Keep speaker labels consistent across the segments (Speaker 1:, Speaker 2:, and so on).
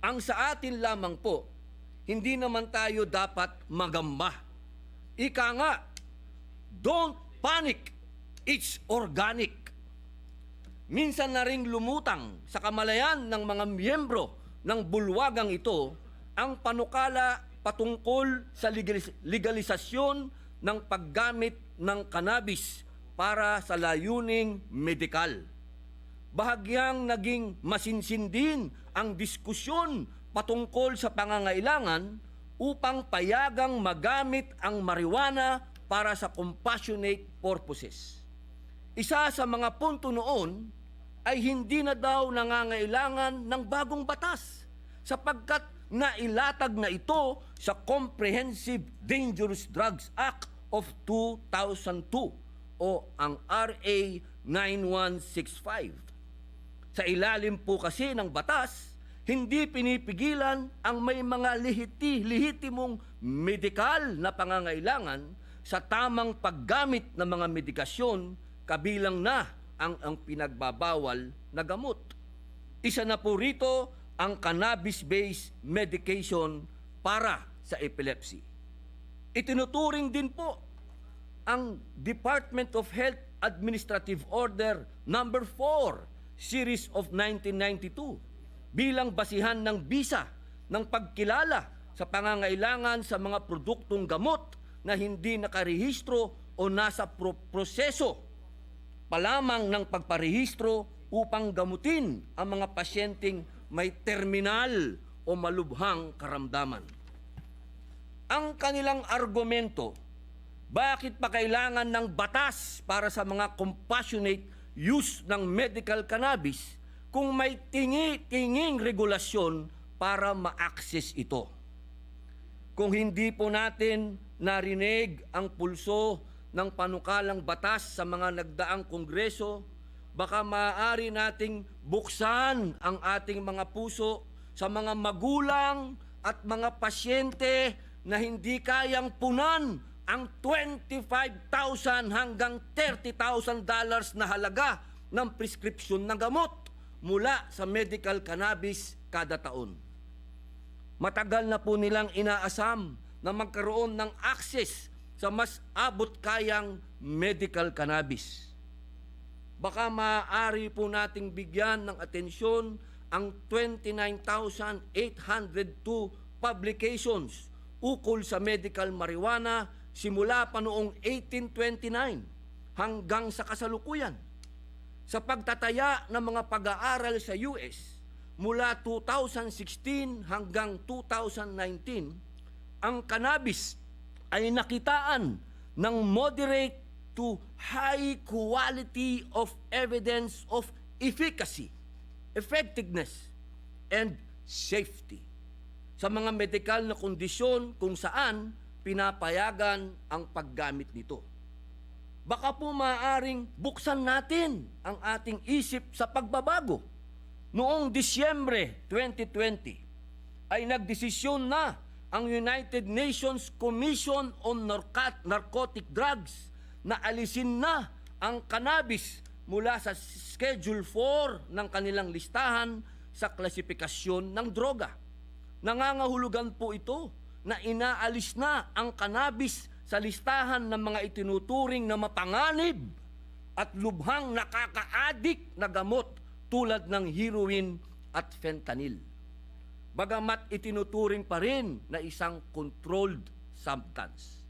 Speaker 1: Ang sa atin lamang po, hindi naman tayo dapat magamba. Ika nga, don't panic, it's organic. Minsan na ring lumutang sa kamalayan ng mga miyembro ng bulwagang ito ang panukala patungkol sa legalisasyon ng paggamit ng cannabis para sa layuning medikal. Bahagyang naging masinsin din ang diskusyon patungkol sa pangangailangan upang payagang magamit ang marijuana para sa compassionate purposes. Isa sa mga punto noon ay hindi na daw nangangailangan ng bagong batas sapagkat nailatag na ito sa Comprehensive Dangerous Drugs Act of 2002 o ang RA 9165. Sa ilalim po kasi ng batas, hindi pinipigilan ang may mga lehitimong medikal na pangangailangan sa tamang paggamit ng mga medikasyon kabilang na ang pinagbabawal na gamot. Isa na po rito ang cannabis-based medication para sa epilepsy. Itinuturing din po ang Department of Health Administrative Order Number 4 Series of 1992 bilang basihan ng bisa ng pagkilala sa pangangailangan sa mga produktong gamot na hindi nakarehistro o nasa proseso pa lamang ng pagparehistro upang gamutin ang mga pasyenteng may terminal o malubhang karamdaman. Ang kanilang argumento, bakit pa kailangan ng batas para sa mga compassionate use ng medical cannabis kung may tinging regulasyon para ma-access ito? Kung hindi po natin narinig ang pulso ng panukalang batas sa mga nagdaang kongreso, baka maaari nating buksan ang ating mga puso sa mga magulang at mga pasyente na hindi kayang punan ang $25,000 hanggang $30,000 na halaga ng prescription ng gamot mula sa medical cannabis kada taon. Matagal na po nilang inaasam na magkaroon ng access sa mas abot kayang medical cannabis. Baka maaari po nating bigyan ng atensyon ang 29,802 publications ukol sa medical marijuana simula pa noong 1829 hanggang sa kasalukuyan. Sa pagtataya ng mga pag-aaral sa US mula 2016 hanggang 2019, ang cannabis ay nakitaan ng moderate to high quality of evidence of efficacy, effectiveness, and safety sa mga medikal na kondisyon kung saan pinapayagan ang paggamit nito. Baka po maaaring buksan natin ang ating isip sa pagbabago. Noong Disyembre 2020 ay nagdesisyon na ang United Nations Commission on Narcotic Drugs na alisin na ang cannabis mula sa Schedule 4 ng kanilang listahan sa klasifikasyon ng droga. Nangangahulugan po ito na inaalis na ang cannabis sa listahan ng mga itinuturing na mapanganib at lubhang nakaka-addict na gamot tulad ng heroin at fentanyl. Bagamat itinuturing pa rin na isang controlled substance.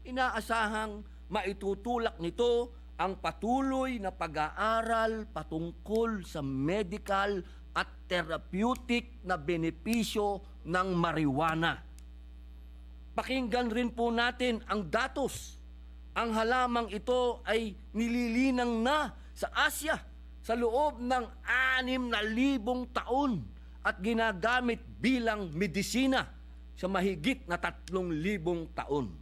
Speaker 1: Inaasahang maitutulak nito ang patuloy na pag-aaral patungkol sa medical at therapeutic na benepisyo ng marijuana. Pakinggan rin po natin ang datos. Ang halamang ito ay nililinang na sa Asya sa loob ng 6,000 taon at ginagamit bilang medisina sa mahigit na 3,000 taon.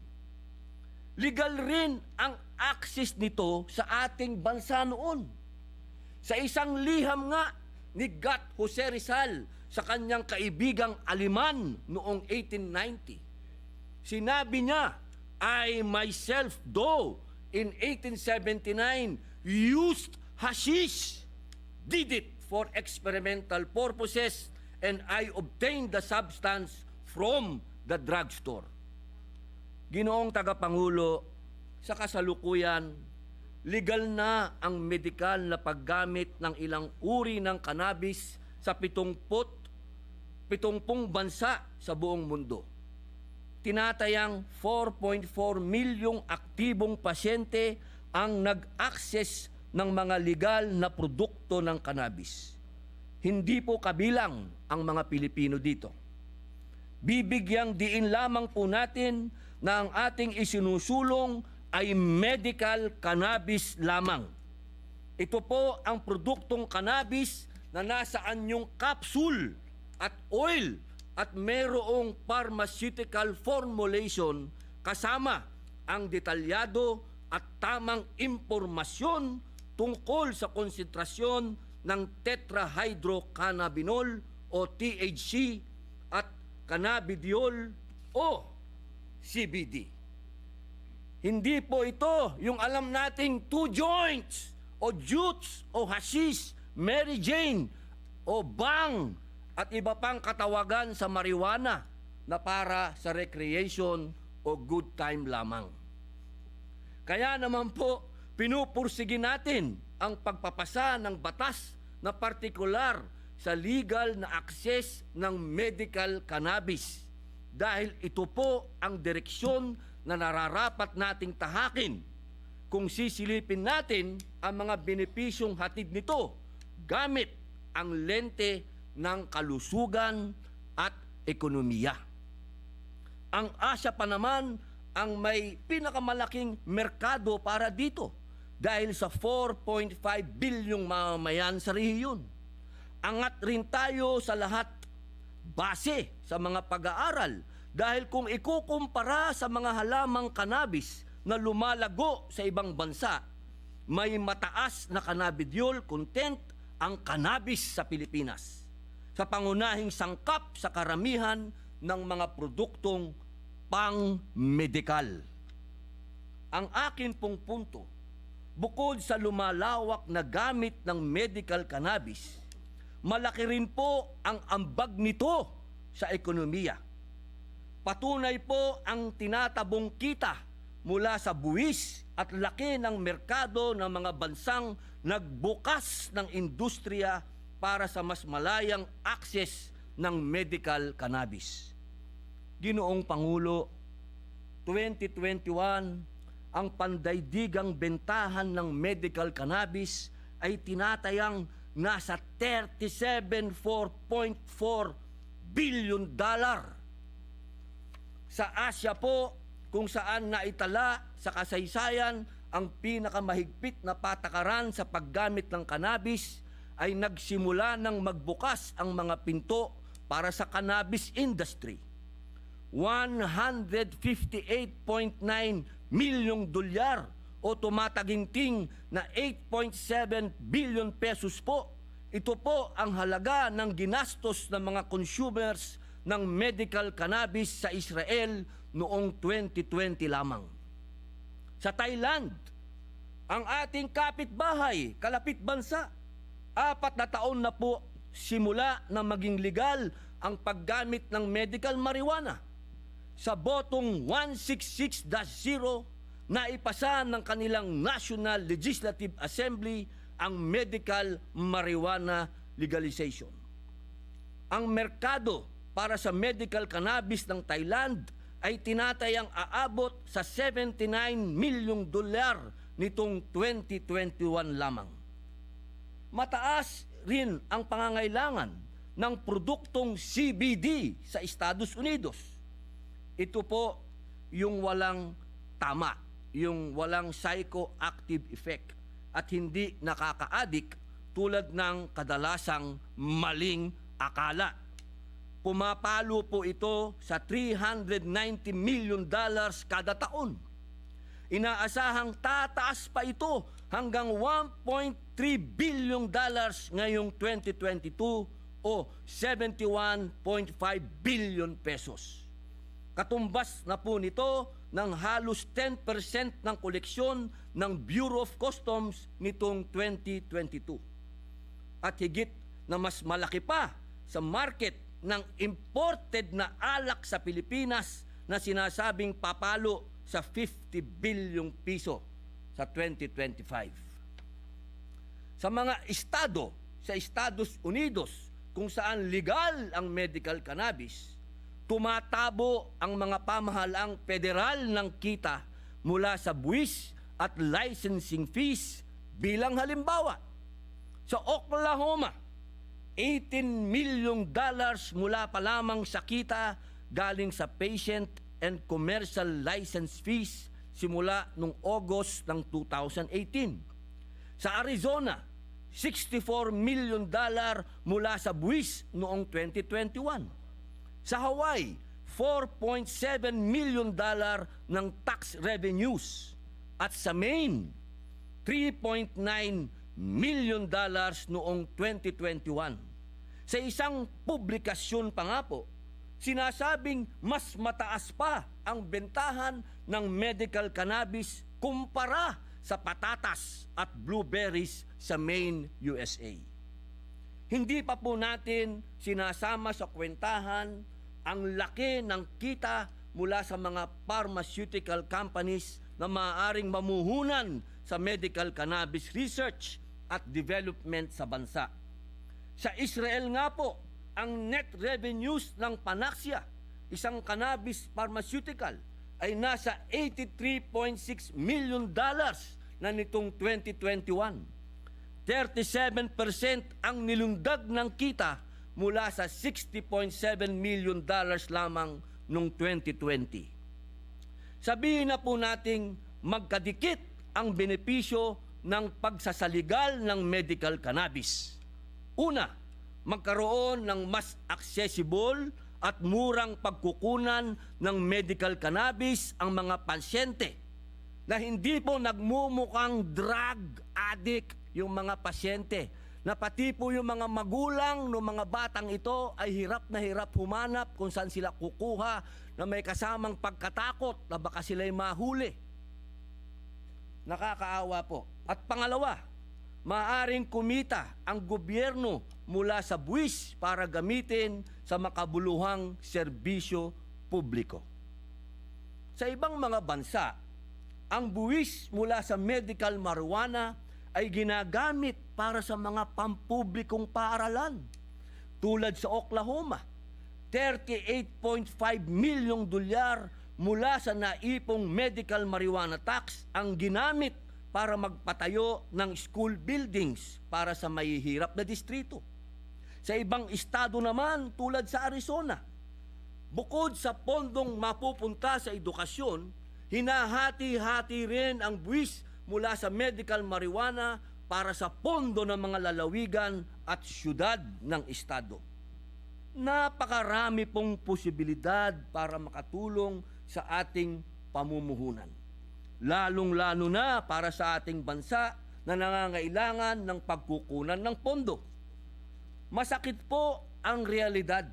Speaker 1: Legal rin ang access nito sa ating bansa noon. Sa isang liham nga ni Gat Jose Rizal sa kanyang kaibigang Aleman noong 1890, sinabi niya, I myself, though in 1879 used hashish, did it for experimental purposes and I obtained the substance from the drugstore. Ginoong Tagapangulo, sa kasalukuyan, legal na ang medikal na paggamit ng ilang uri ng cannabis sa 70 bansa sa buong mundo. Tinatayang 4.4 milyong aktibong pasyente ang nag-access ng mga legal na produkto ng cannabis. Hindi po kabilang ang mga Pilipino dito. Bibigyang diin lamang po natin na ang ating isinusulong ay medical cannabis lamang. Ito po ang produktong cannabis na nasa anyong capsule at oil at mayroong pharmaceutical formulation kasama ang detalyado at tamang impormasyon tungkol sa konsentrasyon ng tetrahydrocannabinol o THC at cannabidiol o CBD. Hindi po ito yung alam nating 2 joints o jutes o hashish, Mary Jane o bang at iba pang katawagan sa marijuana na para sa recreation o good time lamang. Kaya naman po, pinupursigin natin ang pagpapasa ng batas na partikular sa legal na access ng medical cannabis dahil ito po ang direksyon na nararapat nating tahakin kung sisilipin natin ang mga benepisyong hatid nito gamit ang lente ng kalusugan at ekonomiya. Ang Asya pa naman ang may pinakamalaking merkado para dito dahil sa 4.5 bilyong mamamayan sa rehiyon. Angat rin tayo sa lahat base sa mga pag-aaral dahil kung ikukumpara sa mga halamang cannabis na lumalago sa ibang bansa, may mataas na cannabidiol content ang cannabis sa Pilipinas sa pangunahing sangkap sa karamihan ng mga produktong pang-medikal. Ang akin pong punto, bukod sa lumalawak na gamit ng medical cannabis, malaki rin po ang ambag nito sa ekonomiya. Patunay po ang tinatabong kita mula sa buwis at laki ng merkado ng mga bansang nagbukas ng industriya para sa mas malayang access ng medical cannabis. Ginoong Pangulo, 2021, ang pandaigdigang bentahan ng medical cannabis ay tinatayang nasa $37.4 billion. Sa Asya po, kung saan naitala sa kasaysayan ang pinakamahigpit na patakaran sa paggamit ng cannabis, ay nagsimula ng magbukas ang mga pinto para sa cannabis industry. $158.9 milyong o tumataginting na 8.7 billion pesos po. Ito po ang halaga ng ginastos ng mga consumers ng medical cannabis sa Israel noong 2020 lamang. Sa Thailand, ang ating kapitbahay, kalapit bansa, 4 na taon na po simula na maging legal ang paggamit ng medical marijuana. Sa botong 166-0 na ipasa ng kanilang National Legislative Assembly ang medical marijuana legalization. Ang merkado para sa medical cannabis ng Thailand ay tinatayang aabot sa $79 milyong nitong 2021 lamang. Mataas rin ang pangangailangan ng produktong CBD sa Estados Unidos. Ito po yung walang tama, yung walang psychoactive effect at hindi nakaka-addict tulad ng kadalasang maling akala. Pumapalo po ito sa $390 million kada taon. Inaasahang tataas pa ito hanggang $1.3 billion ngayong 2022 o 71.5 billion pesos. Katumbas na po nito ng halos 10% ng koleksyon ng Bureau of Customs nitong 2022. At higit na mas malaki pa sa market ng imported na alak sa Pilipinas na sinasabing papalo sa 50 bilyong piso sa 2025. Sa mga estado sa Estados Unidos kung saan legal ang medical cannabis, tumatabo ang mga pamahalaang federal ng kita mula sa buwis at licensing fees. Bilang halimbawa, sa Oklahoma, $18 million mula pa lamang sa kita galing sa patient and commercial license fees simula noong August ng 2018. Sa Arizona, $64 million mula sa buwis noong 2021. Sa Hawaii, $4.7 million ng tax revenues. At sa Maine, $3.9 million noong 2021. Sa isang publikasyon pa nga po, sinasabing mas mataas pa ang bentahan ng medical cannabis kumpara sa patatas at blueberries sa Maine, USA. Hindi pa po natin sinasama sa kwentahan ang laki ng kita mula sa mga pharmaceutical companies na maaaring mamuhunan sa medical cannabis research at development sa bansa. Sa Israel nga po, ang net revenues ng Panaxia, isang cannabis pharmaceutical, ay nasa $83.6 million na nitong 2021. 37% ang nilundag ng kita mula sa $60.7 million lamang noong 2020. Sabihin na po nating magkadikit ang benepisyo ng pagsasaligal ng medical cannabis. Una, magkaroon ng mas accessible at murang pagkukunan ng medical cannabis ang mga pasyente na hindi po nagmumukhang drug addict yung mga pasyente, na pati po yung mga magulang ng mga batang ito ay hirap na hirap humanap kung saan sila kukuha na may kasamang pagkatakot na baka sila'y mahuli. Nakakaawa po. At pangalawa, maaaring kumita ang gobyerno mula sa buwis para gamitin sa makabuluhang serbisyo publiko. Sa ibang mga bansa, ang buwis mula sa medical marijuana ay ginagamit para sa mga pampublikong paaralan. Tulad sa Oklahoma, $38.5 milyong mula sa naipong medical marijuana tax ang ginamit para magpatayo ng school buildings para sa mahihirap na distrito. Sa ibang estado naman tulad sa Arizona, bukod sa pondong mapupunta sa edukasyon, hinahati-hati rin ang buwis mula sa medical marijuana para sa pondo ng mga lalawigan at syudad ng estado. Napakarami pong posibilidad para makatulong sa ating pamumuhunan. Lalong-lalo na para sa ating bansa na nangangailangan ng pagkukunan ng pondo. Masakit po ang realidad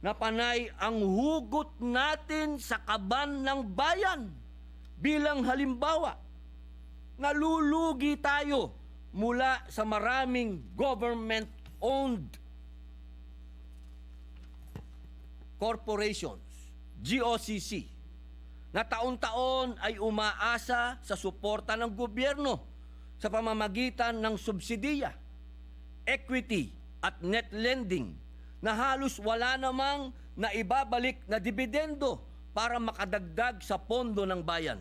Speaker 1: na panay ang hugot natin sa kaban ng bayan. Bilang halimbawa, nalulugi tayo mula sa maraming government-owned corporations, GOCC, na taon-taon ay umaasa sa suporta ng gobyerno sa pamamagitan ng subsidiya, equity at net lending na halos wala namang naibabalik na dibidendo para makadagdag sa pondo ng bayan.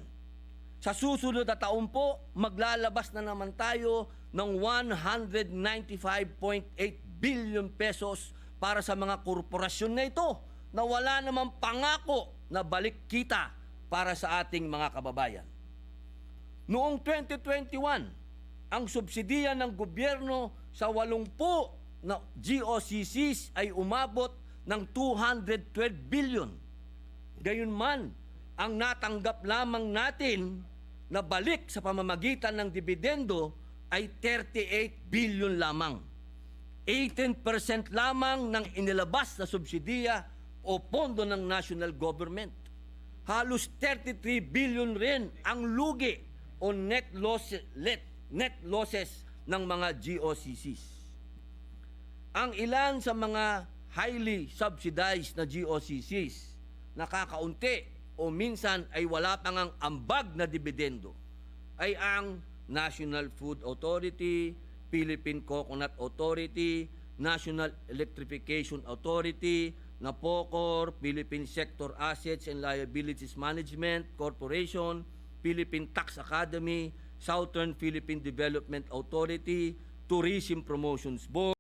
Speaker 1: Sa susunod na taon po, maglalabas na naman tayo ng 195.8 billion pesos para sa mga korporasyon na ito na wala namang pangako na balik kita para sa ating mga kababayan. Noong 2021, ang subsidiya ng gobyerno sa 80 na GOCCs ay umabot ng 212 billion. Gayunman, ang natanggap lamang natin na balik sa pamamagitan ng dibidendo ay 38 billion lamang. 18% lamang ng inilabas na subsidiya o pondo ng national government. Halos 33 billion rin ang lugi o net losses ng mga GOCCs. Ang ilan sa mga highly subsidized na GOCCs, nakakaunti o minsan ay wala pang ang ambag na dividendo, ay ang National Food Authority, Philippine Coconut Authority, National Electrification Authority, NAPOCOR, Philippine Sector Assets and Liabilities Management Corporation, Philippine Tax Academy, Southern Philippine Development Authority, Tourism Promotions Board,